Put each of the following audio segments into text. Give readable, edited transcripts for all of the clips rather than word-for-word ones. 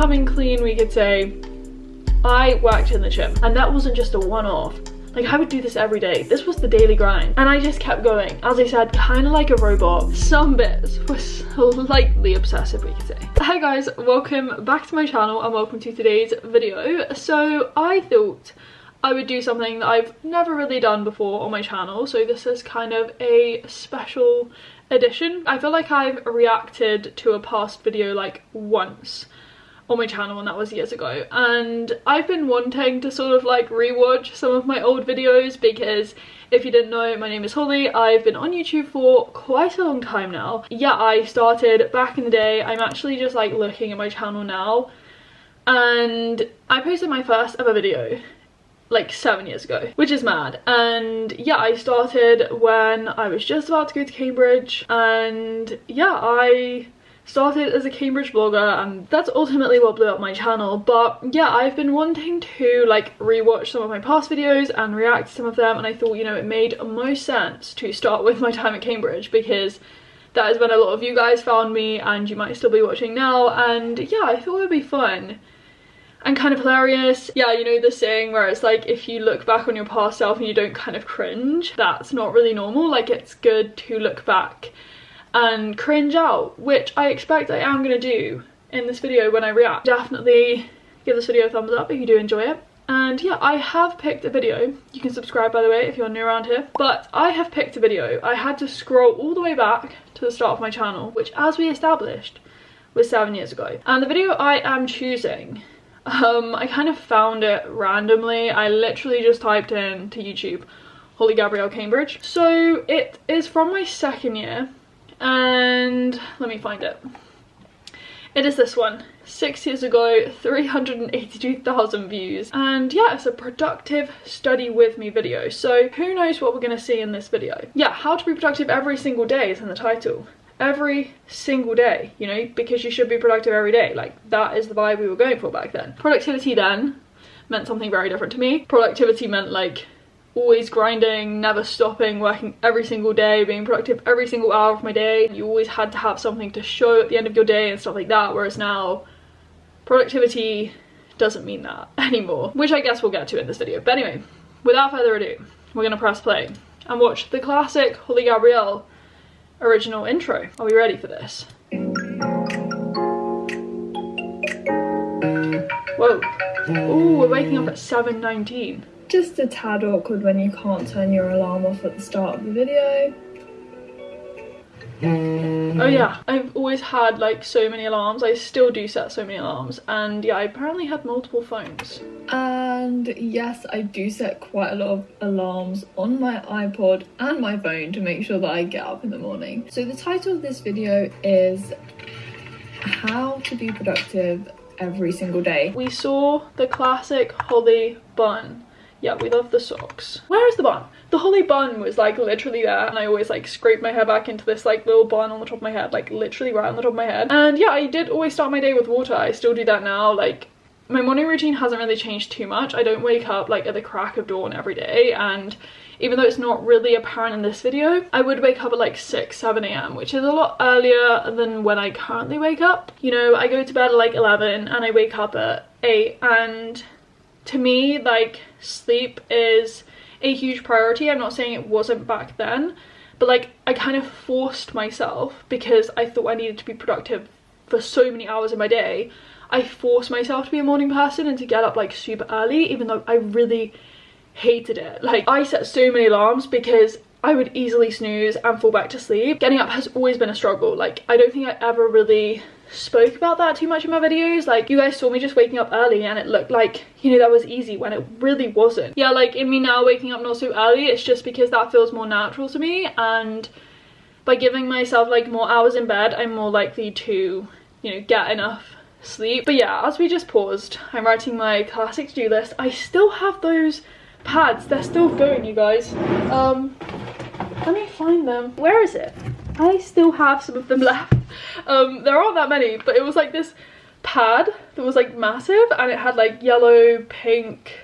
coming clean, we could say, I worked in the gym, and that wasn't just a one-off. Like, I would do this every day. This was the daily grind. And I just kept going. As I said, kind of like a robot. Some bits were slightly obsessive, we could say. Hi guys, welcome back to my channel and welcome to today's video. So I thought I would do something that I've never really done before on my channel. So this is kind of a special edition. I feel like I've reacted to a past video like once on my channel, and that was years ago, and I've been wanting to sort of like rewatch some of my old videos because if you didn't know, my name is Holly. I've been on YouTube for quite a long time now. Yeah, I started back in the day. I'm actually just like looking at my channel now, and I posted my first ever video like 7 years ago, which is mad. And yeah, I started when I was just about to go to Cambridge, and yeah, I started as a Cambridge blogger, and that's ultimately what blew up my channel. But yeah, I've been wanting to like rewatch some of my past videos and react to some of them, and I thought, you know, it made most sense to start with my time at Cambridge because that is when a lot of you guys found me and you might still be watching now. And yeah, I thought it would be fun and kind of hilarious. Yeah, you know the saying where it's like, if you look back on your past self and you don't kind of cringe, that's not really normal. Like, it's good to look back and cringe out, which I expect I am going to do in this video when I react. Definitely give this video a thumbs up if you do enjoy it. And yeah, I have picked a video. You can subscribe, by the way, if you're new around here. But I have picked a video. I had to scroll all the way back to the start of my channel, which, as we established, was 7 years ago. And the video I am choosing, I kind of found it randomly. I literally just typed in to YouTube Holly Gabrielle Cambridge. So it is from my second year, and let me find it. It is this one. 6 years ago, 382,000 views. And yeah, it's a productive study with me video. So who knows what we're gonna see in this video. Yeah, how to be productive every single day is in the title. Every single day, you know, because you should be productive every day. Like, that is the vibe we were going for back then. Productivity then meant something very different to me. Productivity meant like always grinding, never stopping, working every single day, being productive every single hour of my day. You always had to have something to show at the end of your day and stuff like that, whereas now productivity doesn't mean that anymore, which I guess we'll get to in this video. But anyway, without further ado, we're gonna press play and watch the classic Holly Gabrielle original intro. Are we ready for this? Whoa. Ooh, we're waking up at 7:19. Just a tad awkward when you can't turn your alarm off at the start of the video. Oh yeah, I've always had like so many alarms. I still do set so many alarms, and yeah, I apparently had multiple phones. And yes, I do set quite a lot of alarms on my iPod and my phone to make sure that I get up in the morning. So the title of this video is How to Be Productive Every Single Day. We saw the classic Holly bun. Yeah, we love the socks. Where is the bun? The Holly bun was like literally there, and I always like scrape my hair back into this like little bun on the top of my head, like literally right on the top of my head. And yeah, I did always start my day with water. I still do that now. Like, my morning routine hasn't really changed too much. I don't wake up like at the crack of dawn every day, and even though it's not really apparent in this video, I would wake up at like 6-7 a.m, which is a lot earlier than when I currently wake up. You know, I go to bed at like 11 and I wake up at 8, and to me, like, sleep is a huge priority. I'm not saying it wasn't back then, but like, I kind of forced myself because I thought I needed to be productive for so many hours in my day. I forced myself to be a morning person and to get up like super early, even though I really hated it. Like, I set so many alarms because I would easily snooze and fall back to sleep. Getting up has always been a struggle. Like, I don't think I ever really spoke about that too much in my videos. Like, you guys saw me just waking up early and it looked like, you know, that was easy when it really wasn't. Yeah, like in me now waking up not so early, it's just because that feels more natural to me, and by giving myself like more hours in bed, I'm more likely to, you know, get enough sleep. But yeah, as we just paused, I'm writing my classic to-do list. I still have those pads. They're still going, you guys. Let me find them. Where is it? I still have some of them left. There aren't that many, but it was like this pad that was like massive, and it had like yellow, pink,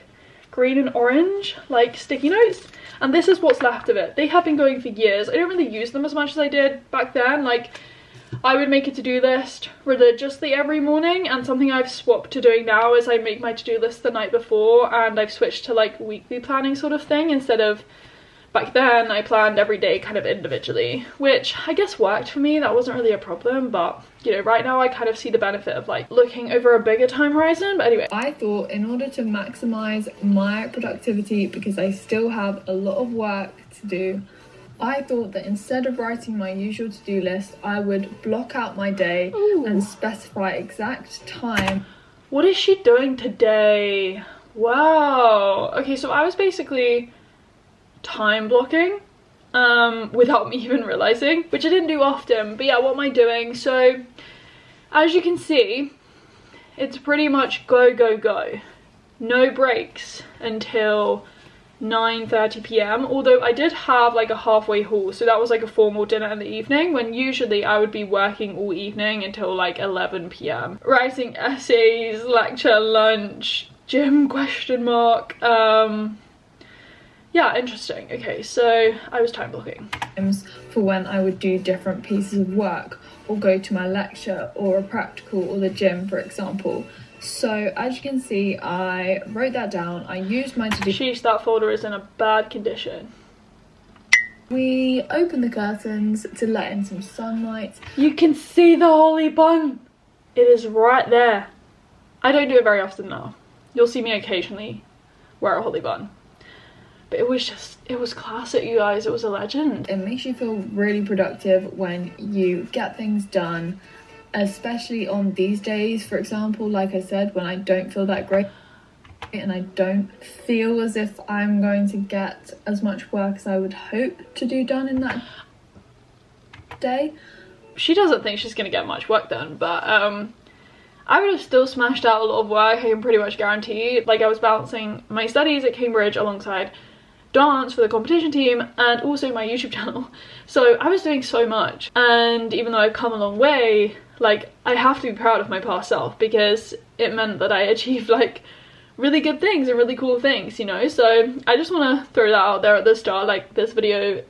green and orange like sticky notes, and this is what's left of it. They have been going for years. I don't really use them as much as I did back then. Like, I would make a to-do list religiously every morning, and something I've swapped to doing now is I make my to-do list the night before, and I've switched to like weekly planning sort of thing instead of back then I planned every day kind of individually, which I guess worked for me. That wasn't really a problem, but you know, right now I kind of see the benefit of like looking over a bigger time horizon. But anyway, I thought in order to maximize my productivity, because I still have a lot of work to do, I thought that instead of writing my usual to-do list, I would block out my day and specify exact time. What is she doing today? Wow. Okay, so I was basically time blocking without me even realizing, which I didn't do often. But yeah, what am I doing? So as you can see, it's pretty much go go go, no breaks until 9:30 p.m. although I did have like a halfway haul, so that was like a formal dinner in the evening, when usually I would be working all evening until like 11 p.m. writing essays, lecture, lunch, gym question mark. Yeah, interesting. Okay, so I was time blocking For when I would do different pieces of work or go to my lecture or a practical or the gym, for example. So as you can see, I wrote that down. I used my to-do. Sheesh, that folder is in a bad condition. We opened the curtains to let in some sunlight. You can see the holy bun. It is right there. I don't do it very often now. You'll see me occasionally wear a holy bun. But it was classic, you guys. It was a legend. It makes you feel really productive when you get things done, especially on these days. For example, like I said, when I don't feel that great and I don't feel as if I'm going to get as much work as I would hope to do done in that day. She doesn't think she's going to get much work done, but I would have still smashed out a lot of work, I can pretty much guarantee. Like, I was balancing my studies at Cambridge alongside dance for the competition team and also my YouTube channel, so I was doing so much. And even though I've come a long way, like, I have to be proud of my past self, because it meant that I achieved like really good things and really cool things, you know. So I just want to throw that out there at the start. Like, this video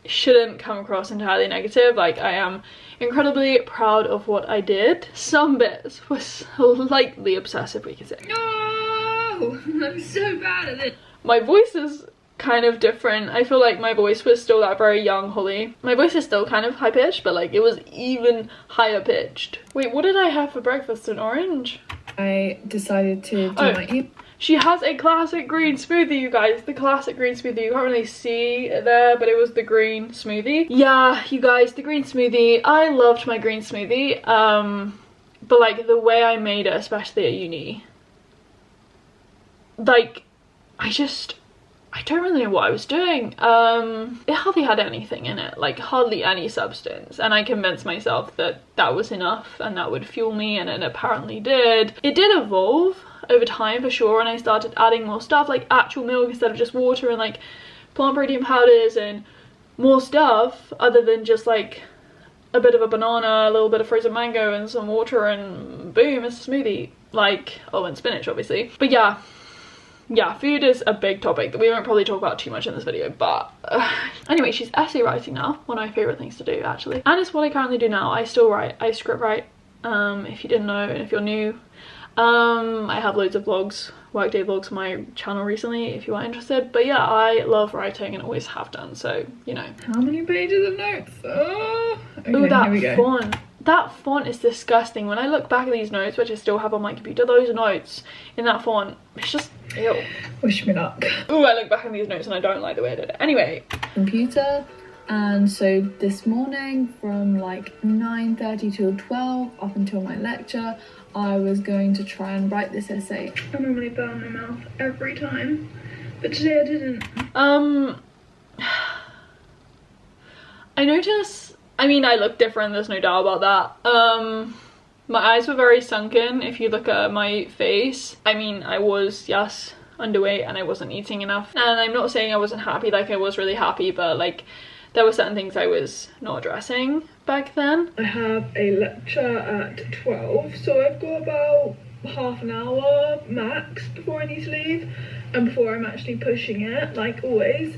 shouldn't come across entirely negative. Like, I am incredibly proud of what I did. Some bits were slightly obsessive, we could say. No, I'm so bad at it. My voice is kind of different. I feel like my voice was still that very young Holly. My voice is still kind of high pitched, but like it was even higher pitched. Wait, what did I have for breakfast? An orange? I decided to do my She has a classic green smoothie, you guys. The classic green smoothie. You can't really see it there, but it was the green smoothie. Yeah, you guys, the green smoothie. I loved my green smoothie. But like the way I made it, especially at uni, like, I don't really know what I was doing. It hardly had anything in it, like hardly any substance, and I convinced myself that that was enough and that would fuel me, and it apparently did. It did evolve over time for sure, and I started adding more stuff, like actual milk instead of just water, and like plant protein powders and more stuff other than just like a bit of a banana, a little bit of frozen mango and some water, and boom, it's a smoothie. Like, oh, and spinach obviously. But yeah, food is a big topic that we won't probably talk about too much in this video, but anyway, she's essay writing now. One of my favorite things to do, actually, and it's what I currently do now. I still write. I script write. If you didn't know, and if you're new, I have loads of vlogs, workday vlogs on my channel recently if you are interested. But yeah, I love writing and always have done, so you know. How many pages of notes? Oh, okay, ooh, that here we go. font. That font is disgusting. When I look back at these notes, which I still have on my computer, those notes in that font, it's just ew. Wish me luck. Ooh, I look back at these notes and I don't like the way I did it. Anyway. Computer, and so this morning from like 9:30 till 12 up until my lecture, I was going to try and write this essay. I normally burn my mouth every time, but today I didn't. I noticed, I mean, I look different, there's no doubt about that. My eyes were very sunken if you look at my face. I mean, I was, yes, underweight and I wasn't eating enough. And I'm not saying I wasn't happy, like I was really happy, but like there were certain things I was not addressing back then. I have a lecture at 12, so I've got about half an hour max before I need to leave, and before I'm actually pushing it, like always.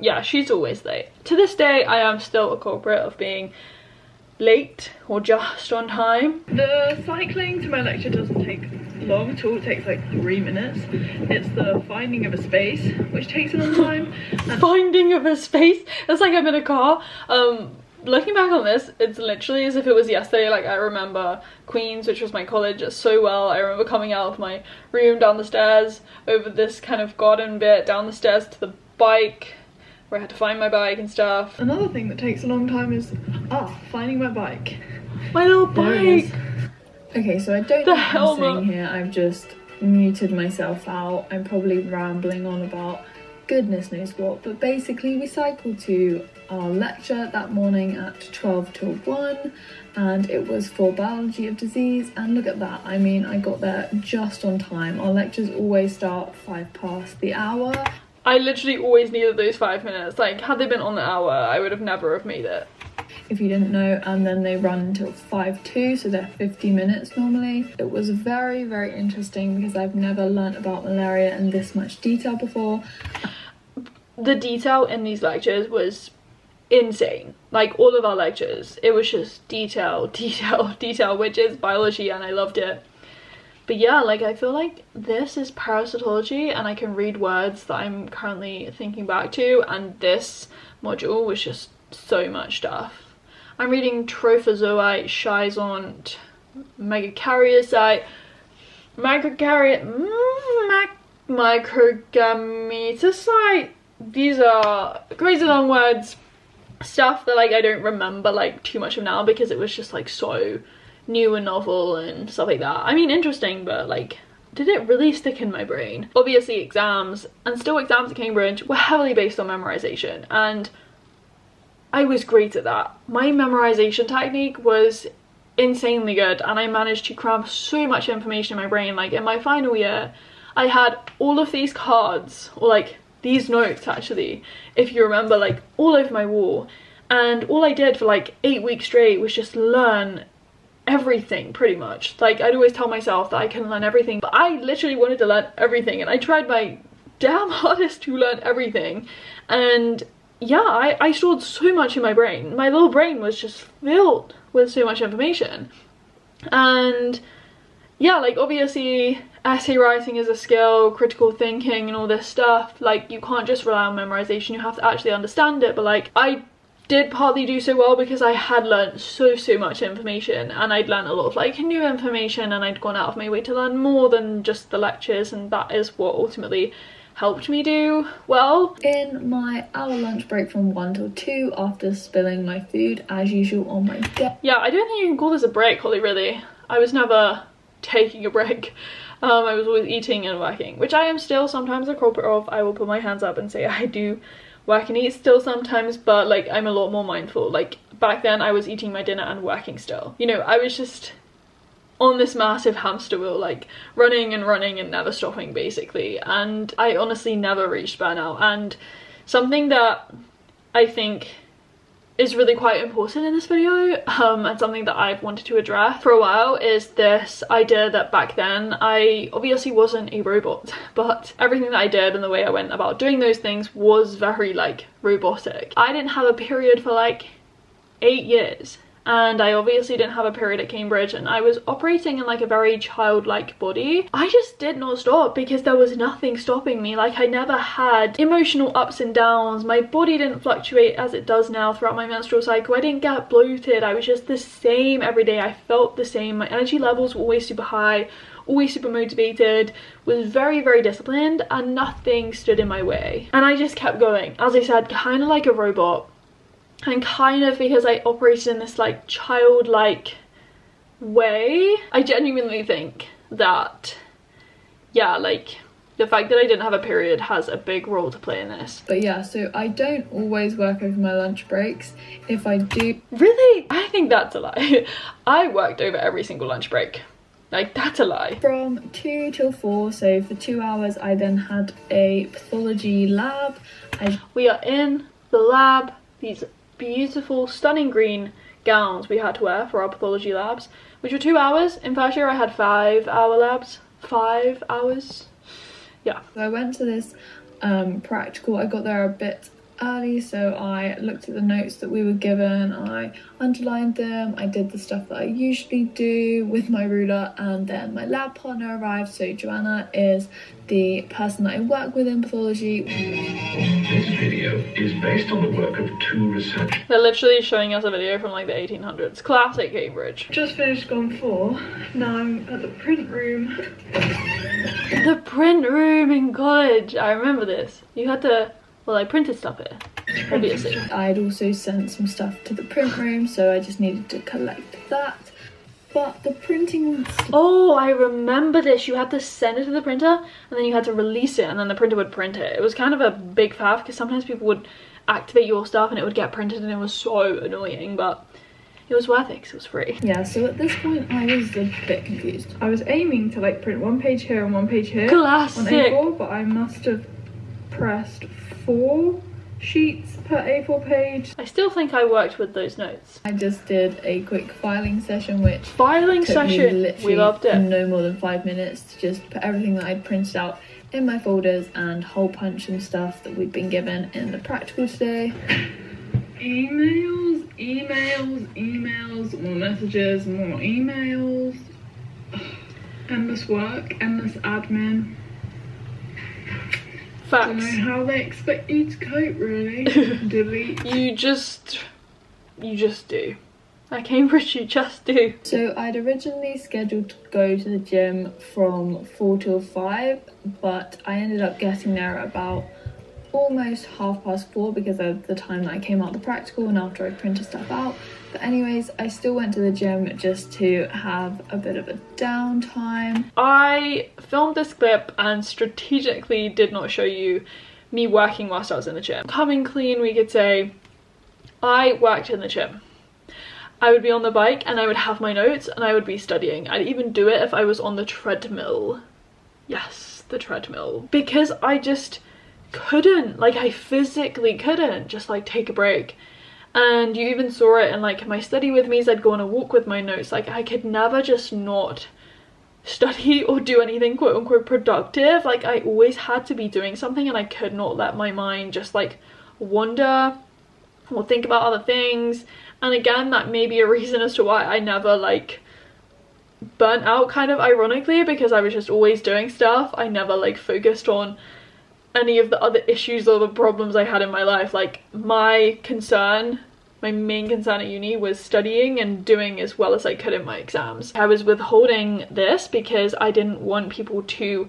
Yeah, she's always late. To this day, I am still a culprit of being late or just on time. The cycling to my lecture doesn't take long at all. It takes like 3 minutes. It's the finding of a space which takes a long time. Finding of a space? It's like I'm in a car. Looking back on this, it's literally as if it was yesterday. Like, I remember Queen's, which was my college, so well. I remember coming out of my room, down the stairs, over this kind of garden bit, down the stairs to the bike, where I had to find my bike and stuff. Another thing that takes a long time is finding my bike. My little bike! Okay, so I don't know what I'm saying here. I've just muted myself out. I'm probably rambling on about goodness knows what, but basically we cycled to our lecture that morning at 12 till 1, and it was for biology of disease, and look at that. I mean, I got there just on time. Our lectures always start 5 past the hour. I literally always needed those 5 minutes. Like, had they been on the hour, I would have never have made it. If you didn't know, and then they run until 5:02, so they're 50 minutes normally. It was very, very interesting because I've never learnt about malaria in this much detail before. The detail in these lectures was insane. Like, all of our lectures, it was just detail, detail, detail, which is biology, and I loved it. But yeah, like, I feel like this is parasitology, and I can read words that I'm currently thinking back to, and this module was just so much stuff. I'm reading trophozoite, schizont, megakaryocyte, microgametocyte. These are crazy long words, stuff that like I don't remember like too much of now because it was just like so new and novel and stuff like that. I mean, interesting, but like, did it really stick in my brain? Obviously exams, and still exams at Cambridge, were heavily based on memorization, and I was great at that. My memorization technique was insanely good, and I managed to cram so much information in my brain. Like, in my final year, I had all of these cards, or like these notes actually, if you remember, like all over my wall, and all I did for like 8 weeks straight was just learn everything pretty much. Like, I'd always tell myself that I can learn everything, but I literally wanted to learn everything, and I tried my damn hardest to learn everything. And yeah, I stored so much in my brain. My little brain was just filled with so much information. And yeah, like, obviously essay writing is a skill, critical thinking and all this stuff. Like, you can't just rely on memorization, you have to actually understand it. But like, I did partly do so well because I had learned so much information, and I'd learned a lot of like new information, and I'd gone out of my way to learn more than just the lectures, and that is what ultimately helped me do well. In my hour lunch break from 1 till 2, after spilling my food as usual on my desk. Yeah, I don't think you can call this a break, Holly, really. I was never taking a break. I was always eating and working, which I am still sometimes a culprit of. I will put my hands up and say I do work and eat still sometimes, but like, I'm a lot more mindful. Like, back then I was eating my dinner and working still. You know, I was just on this massive hamster wheel, like running and running and never stopping basically, and I honestly never reached burnout. And something that I think is really quite important in this video, and something that I've wanted to address for a while, is this idea that back then I obviously wasn't a robot, but everything that I did and the way I went about doing those things was very like robotic. I didn't have a period for like 8 years, and I obviously didn't have a period at Cambridge, and I was operating in like a very childlike body. I just did not stop because there was nothing stopping me. Like, I never had emotional ups and downs. My body didn't fluctuate as it does now throughout my menstrual cycle. I didn't get bloated. I was just the same every day. I felt the same. My energy levels were always super high, always super motivated, was very, very disciplined, and nothing stood in my way. And I just kept going, as I said, kind of like a robot. And kind of because I operated in this like childlike way, I genuinely think that, yeah, like, the fact that I didn't have a period has a big role to play in this. But yeah, so I don't always work over my lunch breaks. If I do... Really? I think that's a lie. I worked over every single lunch break. Like, that's a lie. From 2 till 4, so for 2 hours I then had a pathology lab. We are in the lab. These beautiful, stunning green gowns we had to wear for our pathology labs, which were 2 hours. In first year I had 5-hour labs. 5 hours. Yeah. So I went to this practical. I got there a bit early, so I looked at the notes that we were given, I underlined them, I did the stuff that I usually do with my ruler, and then my lab partner arrived. So Joanna is the person that I work with in pathology. This video is based on the work of 2 researchers. They're literally showing us a video from like the 1800s. Classic Cambridge. Just finished gone 4. Now I'm at the print room. The print room in college. I remember this. You had to, well, I printed stuff here, obviously. I'd also sent some stuff to the print room, so I just needed to collect that. But the printing... Oh, I remember this. You had to send it to the printer, and then you had to release it, and then the printer would print it. It was kind of a big faff, because sometimes people would activate your stuff, and it would get printed, and it was so annoying, but it was worth it, because it was free. Yeah, so at this point, I was a bit confused. I was aiming to like print 1 page here and 1 page here. Classic. On A4, but I must have pressed 4 sheets per A4 page. I still think I worked with those notes. I just did a quick filing session, which Filing took me session, literally we loved it. no more than 5 minutes to just put everything that I'd printed out in my folders and hole punch and stuff that we'd been given in the practical today. Emails, emails, emails, more messages, more emails. Endless work, endless admin. Facts. Don't know how they expect you to cope, really. Delete. You just do. At Cambridge, you just do. So I'd originally scheduled to go to the gym from 4 till 5, but I ended up getting there at about almost 4:30 because of the time that I came out the practical and after I printed stuff out. But anyways, I still went to the gym just to have a bit of a downtime. I filmed this clip and strategically did not show you me working whilst I was in the gym. Coming clean, we could say, I worked in the gym. I would be on the bike and I would have my notes and I would be studying. I'd even do it if I was on the treadmill. Yes, the treadmill. Because I just couldn't, like I physically couldn't just like take a break. And you even saw it in like my study with me's. I'd go on a walk with my notes. Like I could never just not study or do anything quote unquote productive. Like I always had to be doing something and I could not let my mind just like wander or think about other things. And again, that may be a reason as to why I never like burnt out, kind of ironically, because I was just always doing stuff. I never like focused on any of the other issues or the problems I had in my life. Like my main concern at uni was studying and doing as well as I could in my exams. I was withholding this because I didn't want people to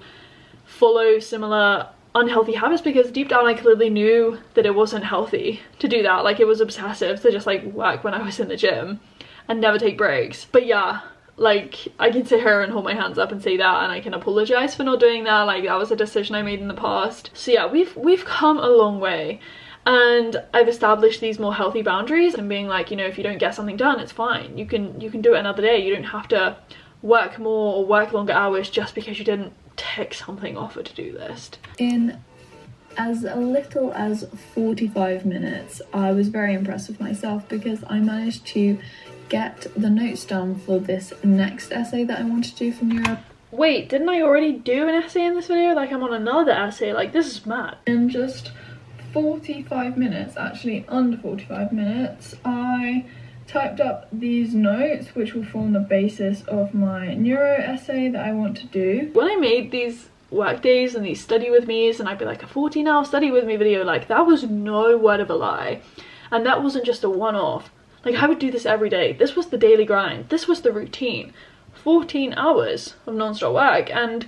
follow similar unhealthy habits, because deep down I clearly knew that it wasn't healthy to do that. Like it was obsessive to just like work when I was in the gym and never take breaks. But yeah, like I can sit here and hold my hands up and say that, and I can apologize for not doing that. Like that was a decision I made in the past. So yeah, we've come a long way, and I've established these more healthy boundaries and being like, you know, if you don't get something done, it's fine. You can do it another day. You don't have to work more or work longer hours just because you didn't tick something off a to-do list. In as little as 45 minutes, I was very impressed with myself because I managed to get the notes done for this next essay that I want to do for neuro. Wait, didn't I already do an essay in this video? Like I'm on another essay. Like this is mad. In just 45 minutes, actually under 45 minutes, I typed up these notes which will form the basis of my neuro essay that I want to do. When I made these work days and these study with me's, and I'd be like a 14-hour study with me video, like that was no word of a lie. And that wasn't just a one-off. Like I would do this every day. This was the daily grind. This was the routine. 14 hours of non-stop work. And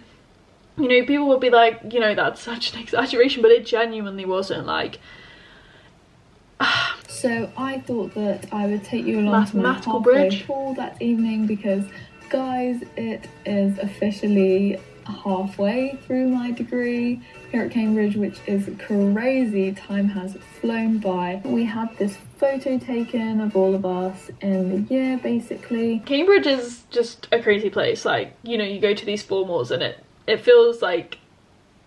you know, people would be like, you know, that's such an exaggeration, but it genuinely wasn't. Like so I thought that I would take you along to my mathematical halfway bridge pool that evening because guys, it is officially halfway through my degree here at Cambridge, which is crazy. Time has flown by. We had this photo taken of all of us in the year basically. Cambridge is just a crazy place. Like, you know, you go to these formals and it feels like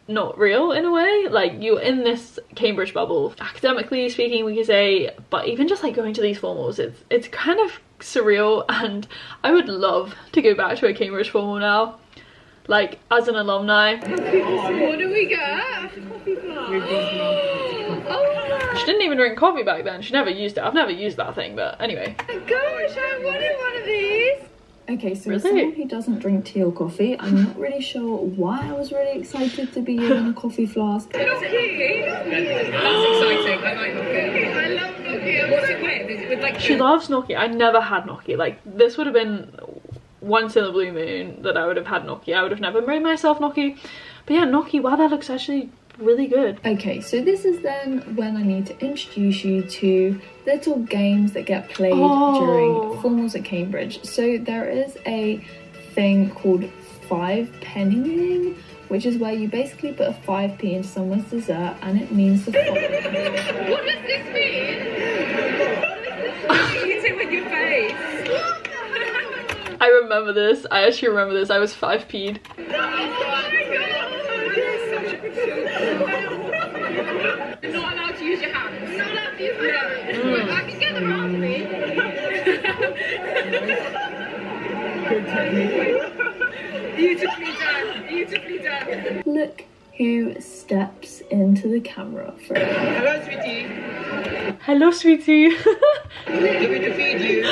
not real in a way. Like you're in this Cambridge bubble, academically speaking we could say, but even just like going to these formals, it's kind of surreal, and I would love to go back to a Cambridge formal now, like as an alumni. What do we get? Oh She didn't even drink coffee back then. She never used it. I've never used that thing, but anyway. Oh my gosh, I wanted one of these. Okay, so Really? as someone who doesn't drink tea or coffee, I'm not really sure why I was really excited to be given a coffee flask. Gnocchi? That's exciting. I like gnocchi. I love gnocchi. What's it with? Is it with like She loves gnocchi. I never had gnocchi. Like, this would have been once in a blue moon that I would have had gnocchi. I would have never made myself gnocchi. But yeah, gnocchi, wow, that looks actually really good. Okay, so this is then when I need to introduce you to little games that get played during formals at Cambridge. So there is a thing called 5-pennying, which is where you basically put a 5p into someone's dessert and it means the following. What does this mean? Eat it with your face. I remember this. I actually remember this. I was 5p'd. Oh my god, you're such a good You're not allowed to use your hands. You're not allowed to use your hands. Wait, I can get them out of me. Good technique. Beautifully done. Look who steps into the camera for it. Hello, sweetie. Hello, sweetie. Do you want me to feed you?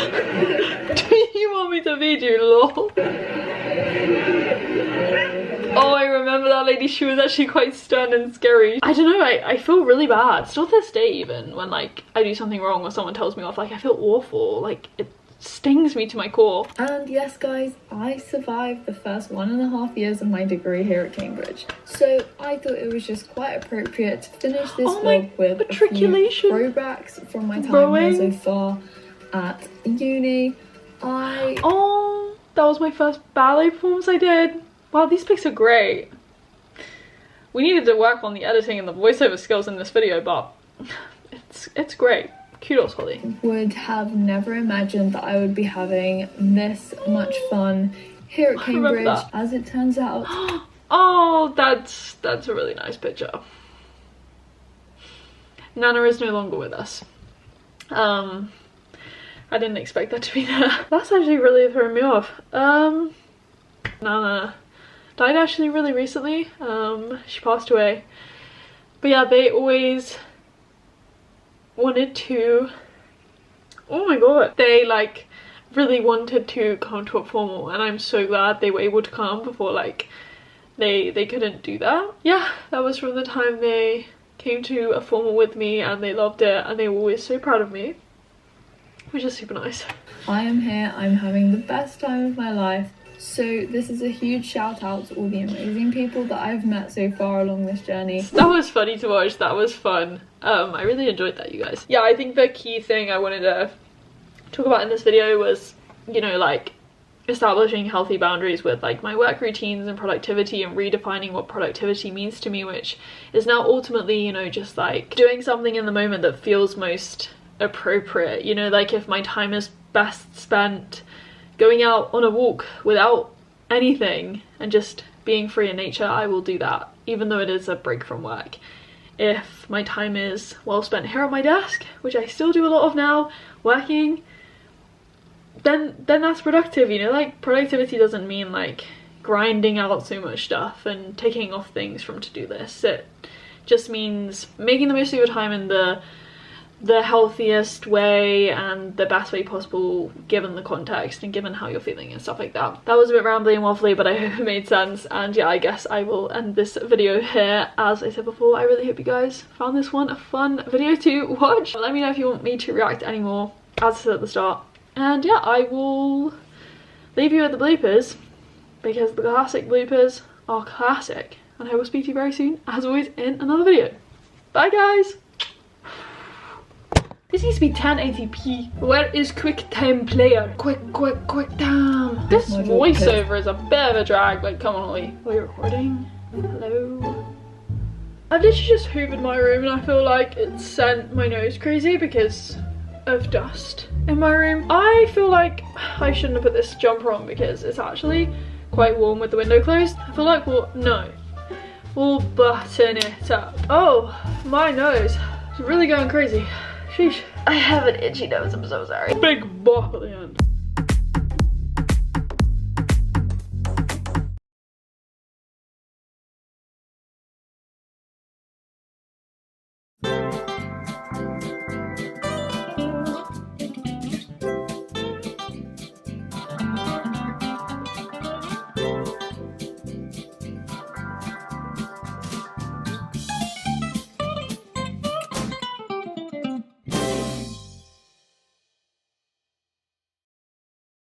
Do you want me to feed you, lol? Oh, I remember that lady. She was actually quite stern and scary. I don't know, I feel really bad. Still to this day, even when like I do something wrong or someone tells me off, like I feel awful. Like it stings me to my core. And yes guys, I survived the first 1.5 years of my degree here at Cambridge. So I thought it was just quite appropriate to finish this vlog with a few matriculation. throwbacks from my time Rowing. here so far at uni. Oh, that was my first ballet performance I did. Wow, these pics are great. We needed to work on the editing and the voiceover skills in this video, but it's great. Kudos, Holly. Would have never imagined that I would be having this much fun here at I remember Cambridge. that. As it turns out, Oh, that's a really nice picture. Nana is no longer with us. I didn't expect that to be there. That's actually really throwing me off. Nana died actually really recently. She passed away. But yeah, they always wanted to, oh my god, they like really wanted to come to a formal, and I'm so glad they were able to come before like they couldn't do that. Yeah, that was from the time they came to a formal with me, and they loved it, and they were always so proud of me, which is super nice. I am here, I'm having the best time of my life. So this is a huge shout out to all the amazing people that I've met so far along this journey. That was funny to watch, that was fun. I really enjoyed that, you guys. Yeah, I think the key thing I wanted to talk about in this video was, you know, like establishing healthy boundaries with like my work routines and productivity, and redefining what productivity means to me, which is now ultimately, you know, just like doing something in the moment that feels most appropriate. You know, like if my time is best spent going out on a walk without anything and just being free in nature, I will do that, even though it is a break from work. If my time is well spent here at my desk, which I still do a lot of now, working, then that's productive, you know. Like productivity doesn't mean like grinding out so much stuff and taking off things from to-do lists. It just means making the most of your time in the healthiest way and the best way possible, given the context and given how you're feeling and stuff like that. That was a bit rambly and waffly, but I hope it made sense. And yeah, I guess I will end this video here. As I said before, I really hope you guys found this one a fun video to watch. Let me know if you want me to react anymore, as I said at the start. And yeah, I will leave you with the bloopers, because the classic bloopers are classic. And I will speak to you very soon, as always, in another video. Bye guys! This needs to be 1080p. Where is QuickTime Player? QuickTime. This voiceover is a bit of a drag. Like, come on, Ollie. Are we recording? Hello? I've literally just hoovered my room, and I feel like it sent my nose crazy because of dust in my room. I feel like I shouldn't have put this jumper on because it's actually quite warm with the window closed. I feel like we'll button it up. Oh, my nose. It's really going crazy. Sheesh. I have an itchy nose, I'm so sorry. Big bop at the end.